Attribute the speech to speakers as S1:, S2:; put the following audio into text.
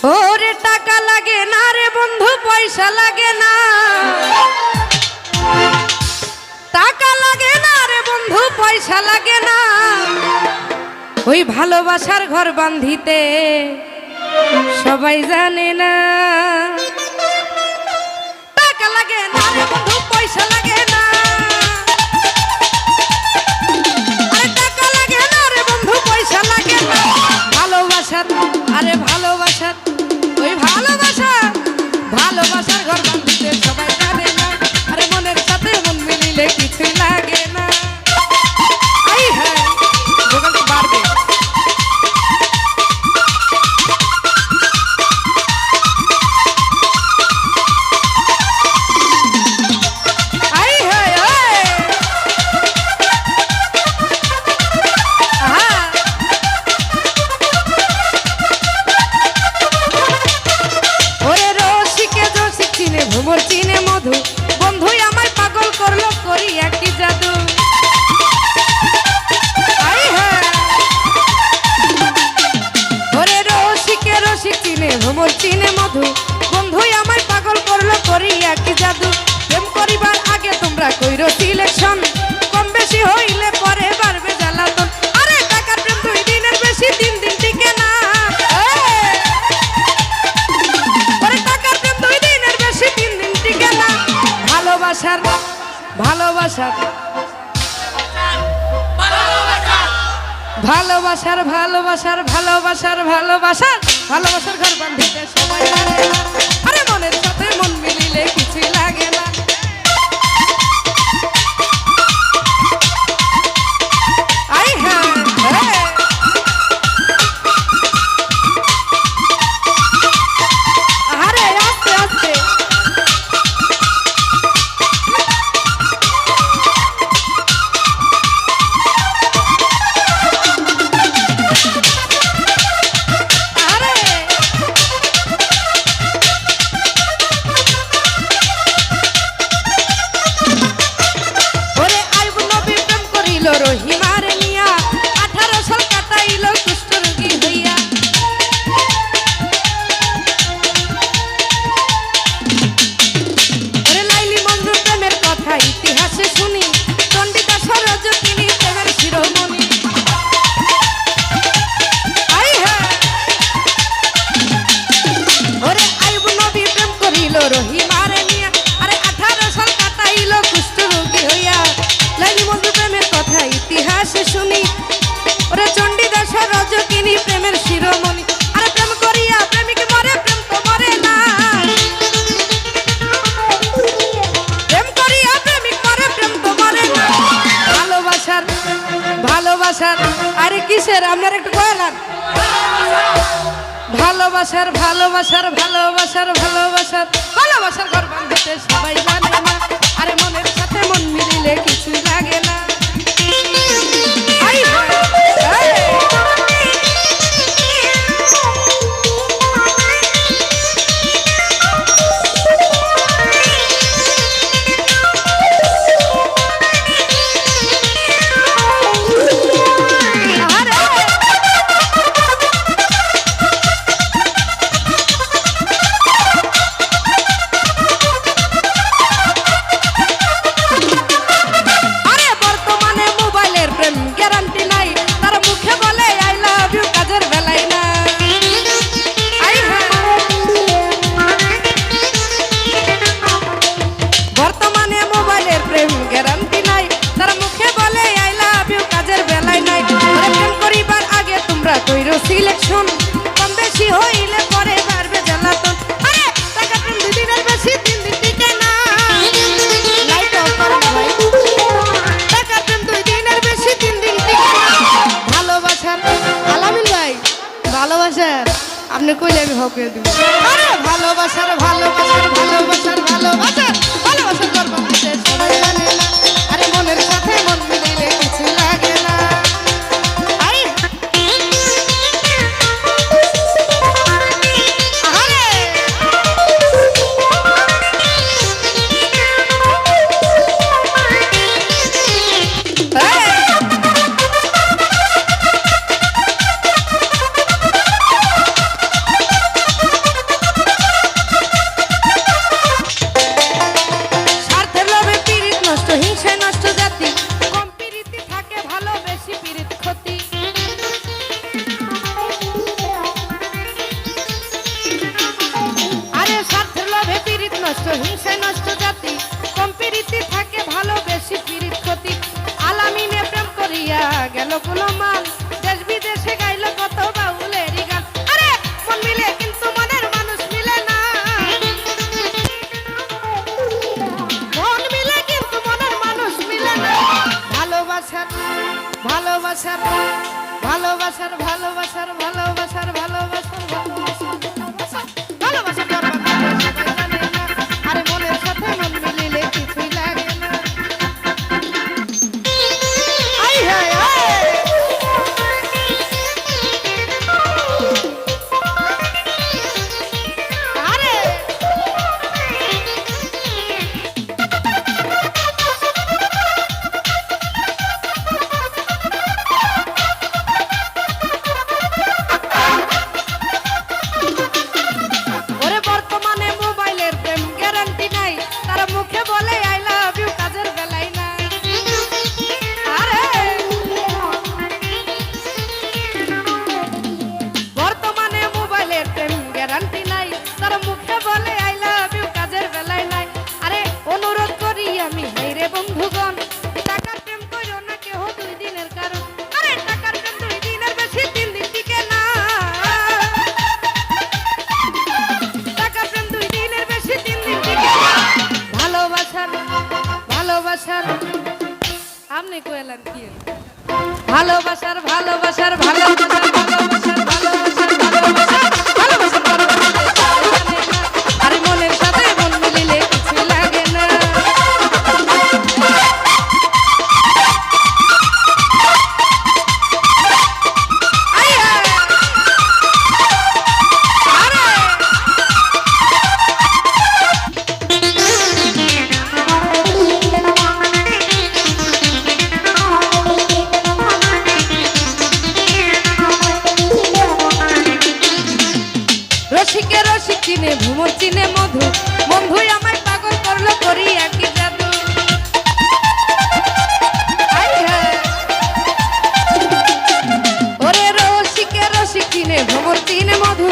S1: ওরে টাকা লাগে না রে বন্ধু, পয়সা লাগে না। টাকা লাগে না রে বন্ধু, পয়সা লাগে না। ওই ভালোবাসার ঘর বাঁধিতে সবাই জানে না। টাকা লাগে না রে বন্ধু, পয়সা লাগে না। আরে টাকা লাগে না রে বন্ধু, পয়সা লাগে না। ভালোবাসার, আরে ভালোবাসার, ওই ভালোবাসার ঘর বাঁধিতে সবাই জানে না। আরে মনের সাথে মন মিলিলে কিছুই লাগে না। আই হ্যাঁ, দোকানটা বাড়বে। ভ্রমর চিনে মধু, বন্ধুই আমায় পাগল করলো করি একই জাদু। ওরে রসিকে রসিক চিনে ভ্রমর চিনে মধু, বন্ধুই আমায় পাগল করলো করি একই জাদু। প্রেম করিবার আগে তোমরা কইরো সিলেকশন, কম বেশি হইলে পরে বাড়বে জ্বালাতন। আরে টাকার প্রেম 2 দিনের বেশি 3 দিন টিকে না। ভালোবাসার ভালোবাসার ভালোবাসার ভালোবাসার ভালোবাসার ভালোবাসার ভালোবাসার ঘর বাঁধিতে সবাই জানে না। আরে মনের সাথে মন মিলিলে কিছুই লাগে না। আই হ্যাঁ, আরে আস্তে আস্তে। রহিমার নিয়া 18 সাল কাটাইল কুষ্ঠরোগী হইয়া। ওরে লাইলি মজনু প্রেমের কথা ইতিহাসে শুনি, চন্ডিদাস রজকিনী প্রেমের শিরোমণি। ওরে আইব নবী প্রেম করিল রহিমার নিয়া, আরে 18 সাল কাটাইল কুষ্ঠরোগী হইয়া। লাইলি মজনু প্রেমের কথা ইতিহাসে শুনি, ওরে চন্ডিদাস রজকিনী প্রেমের শিরোমণি। আরে প্রেম করিয়া প্রেমিক মরে, প্রেম তো মরে না। প্রেম করিয়া প্রেমিক মরে, প্রেম তো মরে না। ভালোবাসার ভালোবাসার, আরে কিসের আপনার একটু কয়লান। ভালোবাসার ভালোবাসার ভালোবাসার ভালোবাসার ভালোবাসার ঘর বাঁধিতে সবাই জানে না। আরে মনের সাথে মন মিলিলে কিছুই লাগে না। সিলেকশন কম বেশি হইলে পরে বাড়বে জ্বালাতন। আরে টাকা প্রেম 2 দিনের বেশি 3 দিন টিকে না। লাইট অফ করো ভাই। টাকা প্রেম 2 দিনের বেশি 3 দিন টিকে না। ভালোবাসার আলামিন ভাই, ভালোবাসার আপনি কইলে আমি হকে দিব। আরে ভালোবাসার ভালোবাসার ভালোবাসার ভালোবাসার ভালোবাসার ঘর বাঁধিতে সবাই জানে না। আরে মনের সাথে মন মিলিলে কিছু লাগে না। হিংসায় নষ্ট জাতি কম প্রীতি থাকে ভালো বেশি পীড়িত ক্ষতি আলামিনে প্রেম করিয়া গেল গুলমান দেশ বিদেশে গাইল কত বাউলেরই গান আরে মন মিলে কিন্তু মনের মানুষ মিলে না মন মিলে কিন্তু মনের মানুষ মিলে না ভালোবাসার ভালোবাসার ভালোবাসার ভালোবাসার ভালোবাসার ভালোবাসার ভালোবাসার ভালোবাসার আরে মনের সাথে মন মিলিলে কিছুই লাগে না আই হায় আরে ওরে বর্তমানে মোবাইলের প্রেম গ্যারান্টি নাই তারা মুখে বলে আই লাভ ইউ কাজের বেলায় না আরে বর্তমানে মোবাইলের প্রেম গ্যারান্টি নাই তারা মুখে বলে আই লাভ ইউ কাজের বেলায় নাই আরে অনুরোধ করি আমি হাইরে বন্ধুগণ টাকার প্রেম কইরো না কেহ 2 দিনের কারণ আরে টাকার প্রেম 2 দিনের বেশি 3 দিন টিকে না টাকার প্রেম 2 দিনের বেশি 3 দিন টিকে না ভালোবাসার ভালোবাসার আপনি কইলেন কি ভালোবাসার ভালোবাসার ভালোবাসার ভালোবাসার ভালোবাসার ভালোবাসার ভালোবাসার আরে মনের সাথে মন মিলিলে কিছু লাগে না আয়া আরে রসিকে রসিক চিনে ভ্রমর চিনে মধু বন্ধুই আমায় পাগল করলো করি একই জাদু আই হায়। ওরে রসিকে রসিক চিনে ভ্রমর চিনে মধু